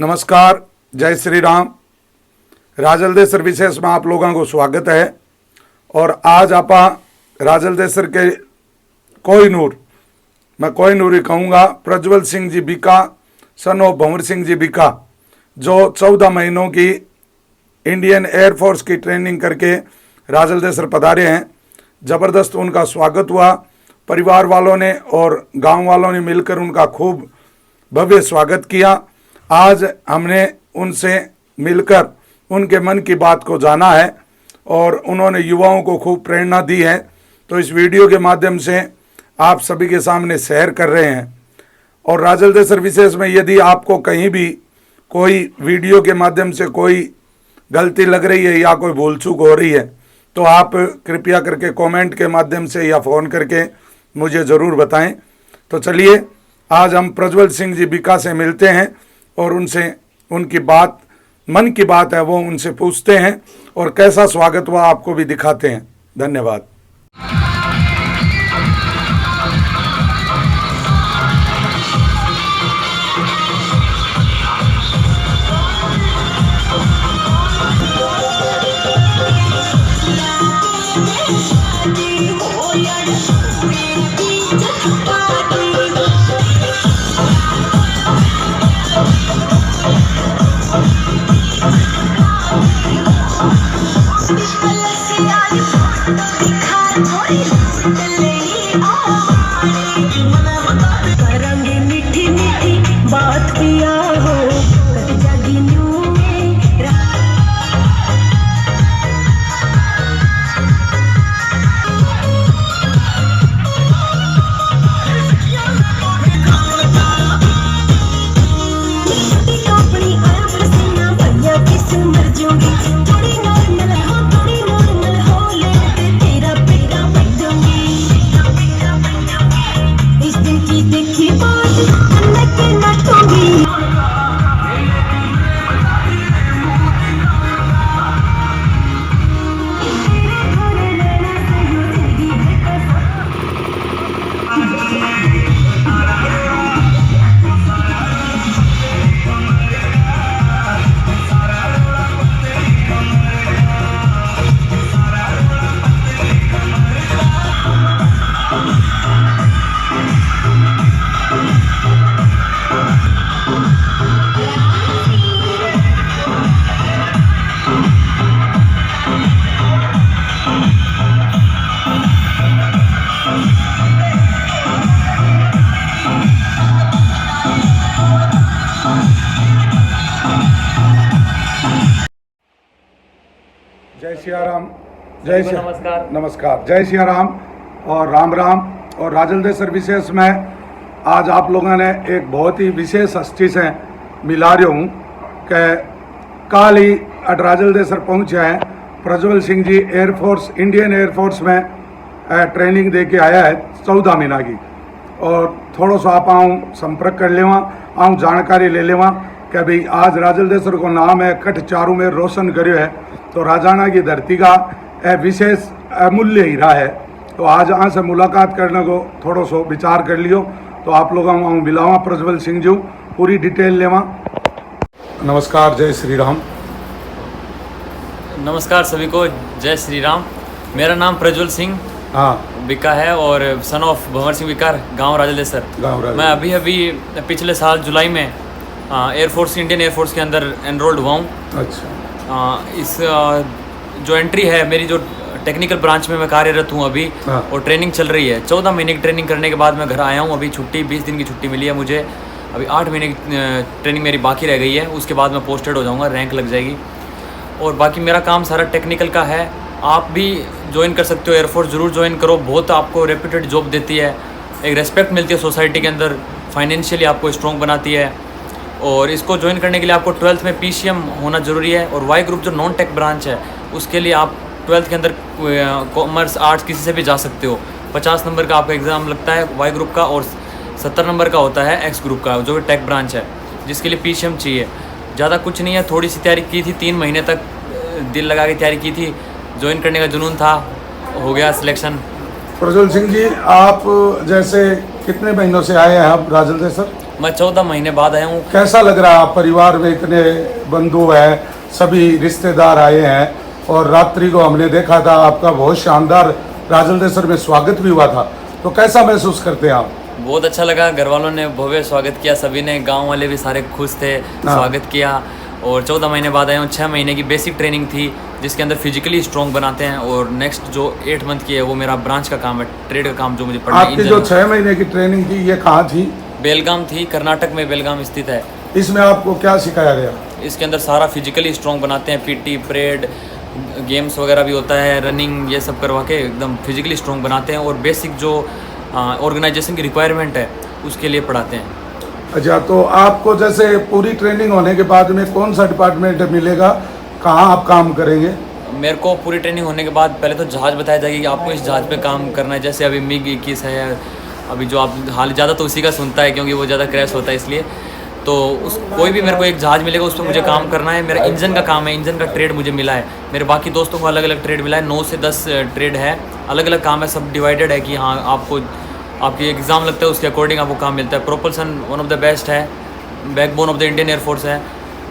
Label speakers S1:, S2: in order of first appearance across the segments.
S1: नमस्कार, जय श्री राम। राजलदेसर विशेष में आप लोगों को स्वागत है। और आज आप राजलदेसर के कोहिनूर, मैं कोहिनूर ही कहूँगा, प्रज्वल सिंह जी बीका सन ऑफ भंवर सिंह जी बीका, जो 14 महीनों की इंडियन एयरफोर्स की ट्रेनिंग करके राजलदेसर पधारे हैं। ज़बरदस्त उनका स्वागत हुआ। परिवार वालों ने और गांव वालों ने मिलकर उनका खूब भव्य स्वागत किया। आज हमने उनसे मिलकर उनके मन की बात को जाना है और उन्होंने युवाओं को खूब प्रेरणा दी है, तो इस वीडियो के माध्यम से आप सभी के सामने शेयर कर रहे हैं। और राजलदेसर विशेष में यदि आपको कहीं भी कोई वीडियो के माध्यम से कोई गलती लग रही है या कोई भूल चूक हो रही है, तो आप कृपया करके कमेंट के माध्यम से या फ़ोन करके मुझे ज़रूर बताएं। तो चलिए आज हम प्रज्वल सिंह जी बीका से मिलते हैं और उनसे उनकी बात, मन की बात है वो उनसे पूछते हैं और कैसा स्वागत हुआ आपको भी दिखाते हैं। धन्यवाद। जय सिया राम। जय सिया,
S2: नमस्कार।
S1: नमस्कार, जय सिया राम और राम राम। और राजलदेसर विशेष में आज आप लोगों ने एक बहुत ही विशेष हस्ती से मिला रहा हूँ कि कल ही राजलदेसर पहुँचे हैं Prajwal Singh ji. Air force, Indian air force में ट्रेनिंग दे के आया है 14 महीना की। और थोड़ा सा आप आऊँ संपर्क कर लेवा, आऊँ जानकारी ले लेवा कि भाई आज राजलदेसर को नाम है कठ चारों में रोशन करियो है, तो राजाना की धरती का विशेष अमूल्य हीरा है। तो आज यहाँ से मुलाकात करने को थोड़ा सा विचार कर लियो, तो आप लोगों को मिलावा प्रज्वल सिंह जी, पूरी डिटेल लेवा। नमस्कार, जय श्री राम।
S2: नमस्कार सभी को, जय श्री राम। मेरा नाम प्रज्वल सिंह बीका है और सन ऑफ भंवर सिंह बीका, गांव राजलदेसर। मैं अभी पिछले साल जुलाई में एयरफोर्स, इंडियन एयरफोर्स के अंदर एनरोल्ड हुआ हूँ।
S1: अच्छा।
S2: इस जो एंट्री है मेरी, जो टेक्निकल ब्रांच में मैं कार्यरत हूँ अभी, और ट्रेनिंग चल रही है। 14 महीने की ट्रेनिंग करने के बाद मैं घर आया हूँ। अभी छुट्टी 20 दिन की छुट्टी मिली है मुझे। अभी 8 महीने की ट्रेनिंग मेरी बाकी रह गई है, उसके बाद मैं पोस्टेड हो जाऊँगा, रैंक लग जाएगी। और बाकी मेरा काम सारा टेक्निकल का है। आप भी ज्वाइन कर सकते हो, एयरफोर्स ज़रूर ज्वाइन करो। बहुत आपको रेप्यूटेड जॉब देती है, एक रेस्पेक्ट मिलती है सोसाइटी के अंदर, फाइनेंशियली आपको स्ट्रॉन्ग बनाती है। और इसको ज्वाइन करने के लिए आपको 12th में PCM होना ज़रूरी है। और वाई ग्रुप जो नॉन टेक ब्रांच है, उसके लिए आप 12th के अंदर कॉमर्स, आर्ट्स किसी से भी जा सकते हो। 50 नंबर का आपका एग्ज़ाम लगता है वाई ग्रुप का, और 70 नंबर का होता है एक्स ग्रुप का, जो टेक ब्रांच है, जिसके लिए PCM चाहिए। ज़्यादा कुछ नहीं है, थोड़ी सी तैयारी की थी, 3 महीने तक दिल लगा के तैयारी की थी, ज्वाइन करने का जुनून था, हो गया सिलेक्शन।
S1: प्रज्वल सिंह जी, आप जैसे कितने महीनों से आए हैं आप राजलदेसर?
S2: मैं 14 महीने बाद आया हूँ।
S1: कैसा लग रहा है? आप परिवार में इतने बंधु हैं, सभी रिश्तेदार आए हैं, और रात्रि को हमने देखा था आपका बहुत शानदार राजलदेसर में स्वागत भी हुआ था, तो कैसा महसूस करते हैं आप?
S2: बहुत अच्छा लगा, घर वालों ने भव्य स्वागत किया, सभी ने, गांव वाले भी सारे खुश थे, स्वागत किया। और 14 महीने बाद आया हूँ। 6 महीने की बेसिक ट्रेनिंग थी जिसके अंदर फिजिकली स्ट्रॉन्ग बनाते हैं, और नेक्स्ट जो 8 मंथ की है वो मेरा ब्रांच का काम है, ट्रेड का काम जो मुझे पढ़ना है।
S1: आपकी जो 6 महीने की ट्रेनिंग थी ये कहाँ थी?
S2: बेलगाम थी, कर्नाटक में बेलगाम स्थित है।
S1: इसमें आपको क्या सिखाया गया?
S2: इसके अंदर सारा फिजिकली स्ट्रॉन्ग बनाते हैं, पीटी, परेड, गेम्स वगैरह भी होता है, रनिंग, ये सब करवा के एकदम फिजिकली स्ट्रॉन्ग बनाते हैं, और बेसिक जो ऑर्गेनाइजेशन की रिक्वायरमेंट है उसके लिए पढ़ाते हैं।
S1: अच्छा, तो आपको जैसे पूरी ट्रेनिंग होने के बाद में कौन सा डिपार्टमेंट मिलेगा, कहाँ आप काम करेंगे?
S2: मेरे को पूरी ट्रेनिंग होने के बाद पहले तो जहाज़ बताया जाएगा कि आपको इस जहाज़ पे काम करना है, जैसे अभी MiG 21 है, अभी जो आप हाल ज़्यादा तो उसी का सुनता है क्योंकि वो ज़्यादा क्रैश होता है, इसलिए तो उस कोई भी मेरे को एक जहाज़ मिलेगा उस पर मुझे काम करना है। मेरा इंजन का काम है, इंजन का ट्रेड मुझे मिला है। मेरे बाकी दोस्तों को अलग अलग ट्रेड मिला है, 9 से 10 ट्रेड है, अलग अलग काम है, सब डिवाइडेड है कि हाँ आपको आपकी एग्ज़ाम लगता है उसके अकॉर्डिंग आपको काम मिलता है। Propulsion one of the best है, backbone of the Indian Air Force है,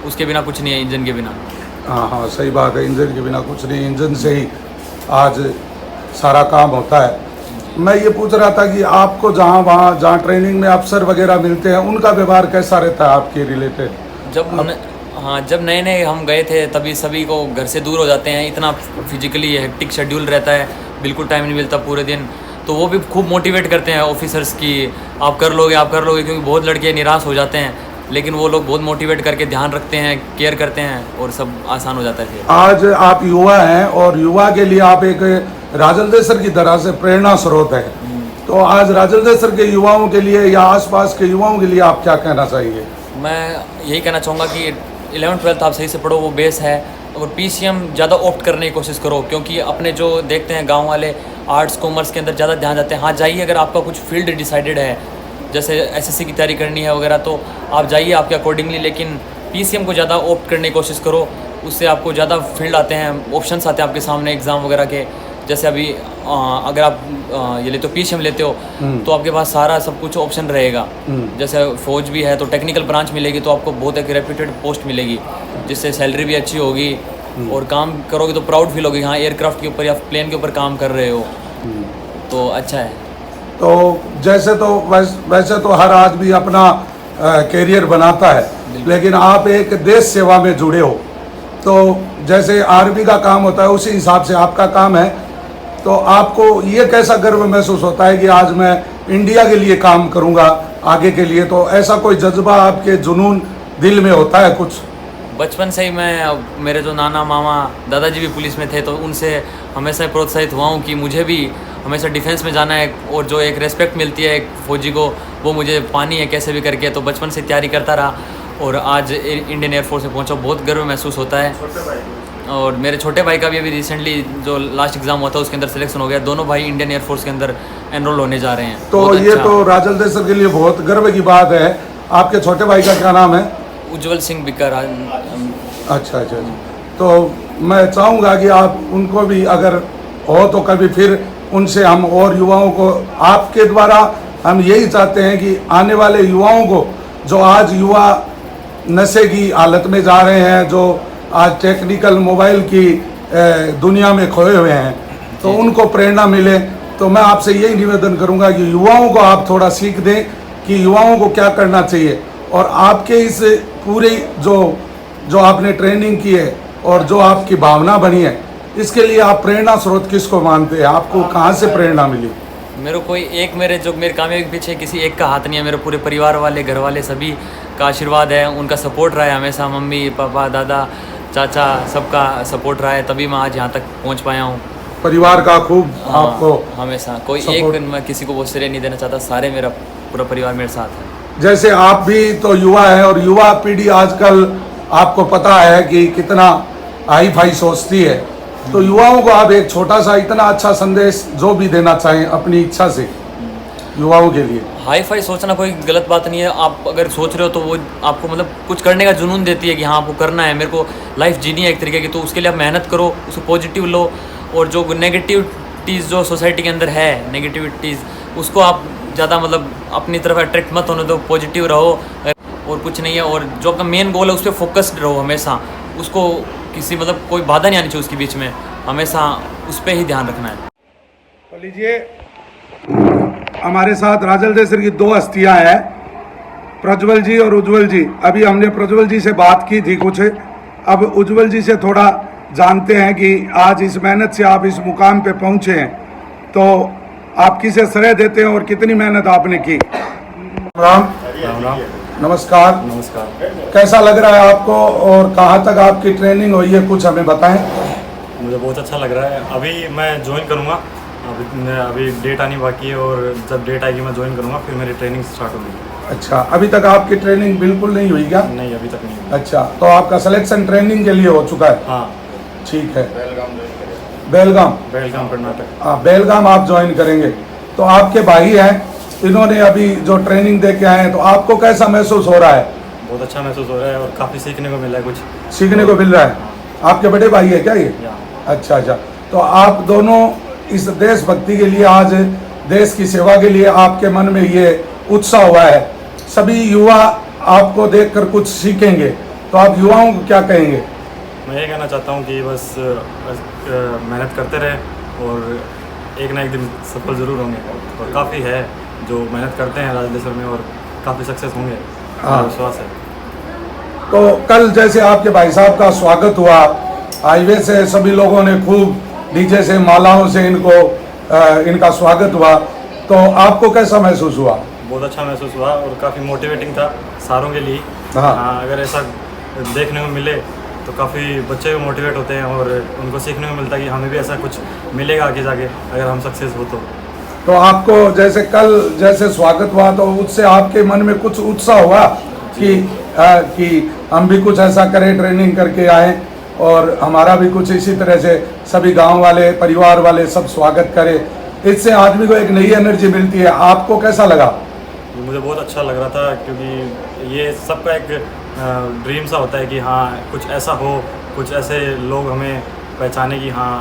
S2: उसके बिना कुछ नहीं है, इंजन के बिना।
S1: हाँ, सही बात है, इंजन के बिना कुछ नहीं, इंजन से ही आज सारा काम होता है। मैं ये पूछ रहा था कि आपको जहाँ ट्रेनिंग में अफसर वगैरह मिलते हैं उनका व्यवहार कैसा रहता है आपके रिलेटेड?
S2: जब नए नए हम गए थे तभी सभी को घर से दूर हो जाते हैं, इतना फिजिकली हेक्टिक शेड्यूल रहता है, बिल्कुल टाइम नहीं मिलता पूरे दिन, तो वो भी खूब मोटिवेट करते हैं ऑफिसर्स की, आप कर लोगे, क्योंकि बहुत लड़के निराश हो जाते हैं, लेकिन वो लोग बहुत मोटिवेट करके ध्यान रखते हैं, केयर करते हैं, और सब आसान हो जाता है फिर।
S1: आज आप युवा हैं और युवा के लिए आप एक राजलदेसर की तरह से प्रेरणा स्रोत है, तो आज राजलदेसर के युवाओं के लिए या आसपास के युवाओं के लिए आप क्या कहना चाहिए?
S2: मैं यही कहना चाहूँगा कि 11th-12th आप सही से पढ़ो, वो बेस है, और PCM ज़्यादा ऑप्ट करने की कोशिश करो, क्योंकि अपने जो देखते हैं गांव वाले आर्ट्स कॉमर्स के अंदर ज़्यादा ध्यान देते हैं। हाँ जाइए, अगर आपका कुछ फील्ड डिसाइडेड है, जैसे SSC की तैयारी करनी है वगैरह, तो आप जाइए आपके अकॉर्डिंगली, लेकिन PCM को ज़्यादा ऑप्ट करने की कोशिश करो, उससे आपको ज़्यादा फील्ड आते हैं, ऑप्शंस आते हैं आपके सामने एग्ज़ाम वगैरह के। जैसे अभी अगर आप ये लेते हो PCM लेते हो तो आपके पास सारा सब कुछ ऑप्शन रहेगा, जैसे फौज भी है तो टेक्निकल ब्रांच मिलेगी, तो आपको बहुत एक रेप्यूटेड पोस्ट मिलेगी जिससे सैलरी भी अच्छी होगी, और काम करोगे तो प्राउड फील होगी, हाँ एयरक्राफ्ट के ऊपर या प्लेन के ऊपर काम कर रहे हो, तो अच्छा है।
S1: तो वैसे तो हर आदमी अपना कैरियर बनाता है, लेकिन आप एक देश सेवा में जुड़े हो, तो जैसे आर्मी का काम होता है उसी हिसाब से आपका काम है, तो आपको ये कैसा गर्व महसूस होता है कि आज मैं इंडिया के लिए काम करूंगा आगे के लिए? तो ऐसा कोई जज्बा आपके जुनून दिल में होता है कुछ?
S2: बचपन से ही मेरे जो नाना मामा दादाजी भी पुलिस में थे, तो उनसे हमेशा प्रोत्साहित हुआ हूँ कि मुझे भी हमेशा डिफेंस में जाना है, और जो एक रेस्पेक्ट मिलती है एक फौजी को वो मुझे पानी है कैसे भी करके, तो बचपन से तैयारी करता रहा, और आज इंडियन एयरफोर्स में पहुँचा, बहुत गर्व महसूस होता है। और मेरे छोटे भाई का भी अभी रिसेंटली जो लास्ट एग्जाम हुआ था उसके अंदर सिलेक्शन हो गया, दोनों भाई इंडियन एयरफोर्स के अंदर एनरोल होने जा रहे हैं।
S1: तो ये अच्छा। तो राजलदेसर के लिए बहुत गर्व की बात है। आपके छोटे भाई का क्या नाम है?
S2: उज्जवल सिंह बिकर।
S1: अच्छा, तो मैं चाहूँगा कि आप उनको भी अगर हो तो कभी फिर उनसे हम और युवाओं को, आपके द्वारा हम यही चाहते हैं कि आने वाले युवाओं को, जो आज युवा नशे की हालत में जा रहे हैं, जो आज टेक्निकल मोबाइल की दुनिया में खोए हुए हैं, तो उनको प्रेरणा मिले। तो मैं आपसे यही निवेदन करूंगा कि युवाओं को आप थोड़ा सीख दें कि युवाओं को क्या करना चाहिए, और आपके इस पूरी जो आपने ट्रेनिंग की है और जो आपकी भावना बनी है, इसके लिए आप प्रेरणा स्रोत किसको मानते हैं? आपको कहाँ से प्रेरणा मिली?
S2: मेरे कोई एक मेरे कामयाबी के पीछे किसी एक का हाथ नहीं है, मेरे पूरे परिवार वाले, घर वाले सभी का आशीर्वाद है, उनका सपोर्ट रहा है हमेशा, मम्मी पापा दादा चाचा सबका सपोर्ट रहा है, तभी मैं आज यहाँ तक पहुँच पाया हूँ।
S1: परिवार का खूब आपको
S2: हमेशा, कोई एक मैं किसी को वो श्रेय नहीं देना चाहता, सारे मेरा पूरा परिवार मेरे साथ है।
S1: जैसे आप भी तो युवा है, और युवा पीढ़ी आजकल आपको पता है कि कितना हाई फाई सोचती है, तो युवाओं को आप एक छोटा सा इतना अच्छा संदेश जो भी देना चाहें अपनी इच्छा से युवाओं के लिए।
S2: हाई फाई सोचना कोई गलत बात नहीं है, आप अगर सोच रहे हो तो वो आपको मतलब कुछ करने का जुनून देती है कि हाँ आपको करना है, मेरे को लाइफ जीनी है एक तरीके की, तो उसके लिए आप मेहनत करो, उसको पॉजिटिव लो, और जो नेगेटिविटीज़ जो सोसाइटी के अंदर है नेगेटिविटीज़, उसको आप ज़्यादा मतलब अपनी तरफ अट्रैक्ट मत होने दो, पॉजिटिव रहो और कुछ नहीं है। और जो आपका मेन गोल है उस पर फोकस्ड रहो हमेशा, उसको किसी मतलब कोई बाधा नहीं आनी चाहिए उसके बीच में, हमेशा उस पर ही ध्यान रखना है।
S1: तो लीजिए, हमारे साथ राजलदेसर की दो हस्तियां हैं, प्रज्वल जी और उज्जवल जी। अभी हमने प्रज्वल जी से बात की थी कुछ, अब उज्जवल जी से थोड़ा जानते हैं कि आज इस मेहनत से आप इस मुकाम पे पहुंचे हैं, तो आप किसे श्रेय देते हैं और कितनी मेहनत आपने की? राम
S3: राम।
S1: नमस्कार।
S3: नमस्कार।
S1: कैसा लग रहा है आपको और कहाँ तक आपकी ट्रेनिंग हुई है, कुछ हमें बताएं।
S3: मुझे बहुत अच्छा लग रहा है। अभी मैं ज्वाइन करूँगा, अभी डेट आनी बाकी है और जब डेट आएगी मैं ज्वाइन करूँगा, फिर मेरी ट्रेनिंग स्टार्ट होगी।
S1: अच्छा, अभी तक आपकी ट्रेनिंग बिल्कुल नहीं हुई क्या?
S3: नहीं, अभी तक नहीं हुई।
S1: अच्छा, तो आपका सिलेक्शन ट्रेनिंग के लिए हो चुका है?
S3: हाँ।
S1: ठीक है। बेलगाम
S3: कर्नाटक।
S1: हाँ, बेलगाम आप ज्वाइन करेंगे। तो आपके भाई हैं, इन्होंने अभी जो ट्रेनिंग दे के आए हैं, तो आपको कैसा महसूस हो रहा है?
S3: बहुत अच्छा महसूस हो रहा है और काफ़ी सीखने को मिला है, कुछ
S1: सीखने को मिल रहा है। आपके बड़े भाई है क्या ये? अच्छा अच्छा। तो आप दोनों इस देशभक्ति के लिए, आज देश की सेवा के लिए आपके मन में ये उत्साह हुआ है, सभी युवा आपको देखकर कुछ सीखेंगे, तो आप युवाओं को क्या कहेंगे?
S3: मैं ये कहना चाहता हूँ कि बस मेहनत करते रहे और एक ना एक दिन सफल ज़रूर होंगे। और काफ़ी है जो मेहनत करते हैं राजलदेसर में और काफ़ी सक्सेस होंगे,
S1: हाँ।
S3: विश्वास है।
S1: तो कल जैसे आपके भाई साहब का स्वागत हुआ, हाईवे से सभी लोगों ने खूब डीजे से, मालाओं से इनका स्वागत हुआ, तो आपको कैसा महसूस हुआ?
S3: बहुत अच्छा महसूस हुआ और काफ़ी मोटिवेटिंग था सारों के लिए।
S1: हाँ।
S3: अगर ऐसा देखने को मिले तो काफ़ी बच्चे भी मोटिवेट होते हैं और उनको सीखने को मिलता है कि हमें भी ऐसा कुछ मिलेगा आगे जाके अगर हम सक्सेस हो तो
S1: आपको जैसे कल जैसे स्वागत हुआ, तो उससे आपके मन में कुछ उत्साह हुआ कि हम भी कुछ ऐसा करें, ट्रेनिंग करके आए और हमारा भी कुछ इसी तरह से सभी गांव वाले, परिवार वाले सब स्वागत करें, इससे आदमी को एक नई एनर्जी मिलती है। आपको कैसा लगा?
S3: मुझे बहुत अच्छा लग रहा था, क्योंकि ये सबका एक ड्रीम सा होता है कि हाँ कुछ ऐसा हो, कुछ ऐसे लोग हमें पहचाने कि हाँ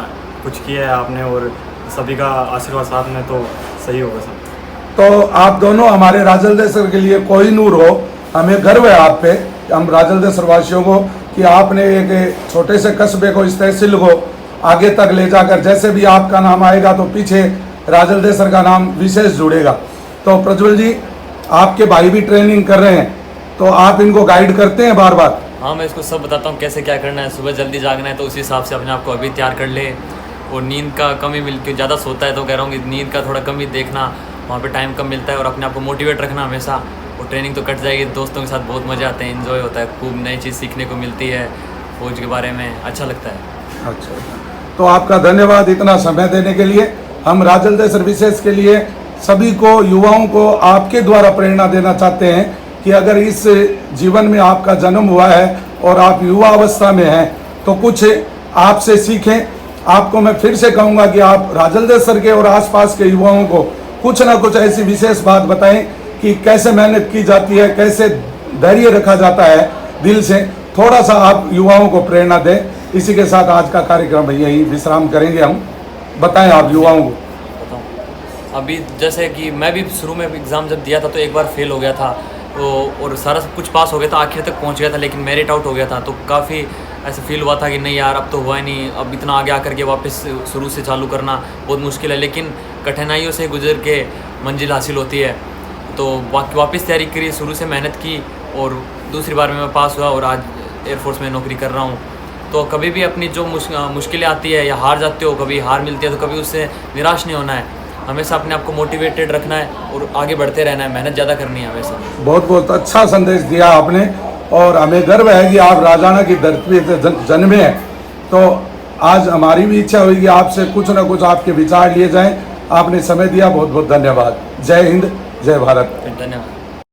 S3: कुछ किया है आपने, और सभी का आशीर्वाद साथ में तो सही होगा सब।
S1: तो आप दोनों हमारे राजलदेसर के लिए कोहिनूर हो, हमें गर्व है आप पे, हम राजलदेसर वासियों को, कि आपने एक छोटे से कस्बे को, इस तहसील को आगे तक ले जाकर, जैसे भी आपका नाम आएगा तो पीछे राजलदेसर का नाम विशेष जुड़ेगा। तो प्रज्वल जी, आपके भाई भी ट्रेनिंग कर रहे हैं, तो आप इनको गाइड करते हैं बार बार?
S2: हाँ, मैं इसको सब बताता हूँ कैसे क्या करना है। सुबह जल्दी जागना है तो उसी हिसाब से अपने आप को अभी तैयार कर ले, और नींद का कमी मिल ज़्यादा सोता है तो कह रहा हूँ कि नींद का थोड़ा कमी देखना, वहाँ पे टाइम कम मिलता है, और अपने आप को मोटिवेट रखना हमेशा। और ट्रेनिंग तो कट जाएगी, दोस्तों के साथ बहुत मज़े आते हैं, इन्जॉय होता है, खूब नई चीज़ सीखने को मिलती है, फौज के बारे में अच्छा लगता है।
S1: अच्छा, तो आपका धन्यवाद इतना समय देने के लिए। हम राजलदेसर विशेष के लिए सभी को, युवाओं को आपके द्वारा प्रेरणा देना चाहते हैं कि अगर इस जीवन में आपका जन्म हुआ है और आप युवा अवस्था में हैं, तो कुछ आपसे सीखें। आपको मैं फिर से कहूँगा कि आप राजलदेसर के और आसपास के युवाओं को कुछ ना कुछ ऐसी विशेष बात बताएं कि कैसे मेहनत की जाती है, कैसे धैर्य रखा जाता है दिल से। थोड़ा सा आप युवाओं को प्रेरणा दें। इसी के साथ आज का कार्यक्रम यही विश्राम करेंगे हम। बताएं आप युवाओं को।
S2: बताऊँ, अभी जैसे कि मैं भी शुरू में एग्ज़ाम जब दिया था तो एक बार फेल हो गया था, तो और सारा सब कुछ पास हो गया था, आखिर तक पहुंच गया था, लेकिन मेरिट आउट हो गया था। तो काफ़ी ऐसा फील हुआ था कि नहीं यार, अब तो हुआ ही नहीं, अब इतना आगे आकर के वापस शुरू से चालू करना बहुत मुश्किल है। लेकिन कठिनाइयों से गुजर के मंजिल हासिल होती है। तो वापस तैयारी करी, शुरू से मेहनत की, और दूसरी बार में मैं पास हुआ और आज एयरफोर्स में नौकरी कर रहा हूँ। तो कभी भी अपनी जो मुश्किलें आती है या हार जाते हो, कभी हार मिलती है, तो कभी उससे निराश नहीं होना है, हमेशा अपने आप को मोटिवेटेड रखना है और आगे बढ़ते रहना है, मेहनत ज़्यादा करनी है हमेशा।
S1: बहुत बहुत अच्छा संदेश दिया आपने, और हमें गर्व है कि आप राजाना की धरती पे जन्मे हैं। तो आज हमारी भी इच्छा हुई कि आपसे कुछ ना कुछ आपके विचार लिए जाएं। आपने समय दिया, बहुत बहुत धन्यवाद। जय हिंद, जय भारत।
S2: धन्यवाद।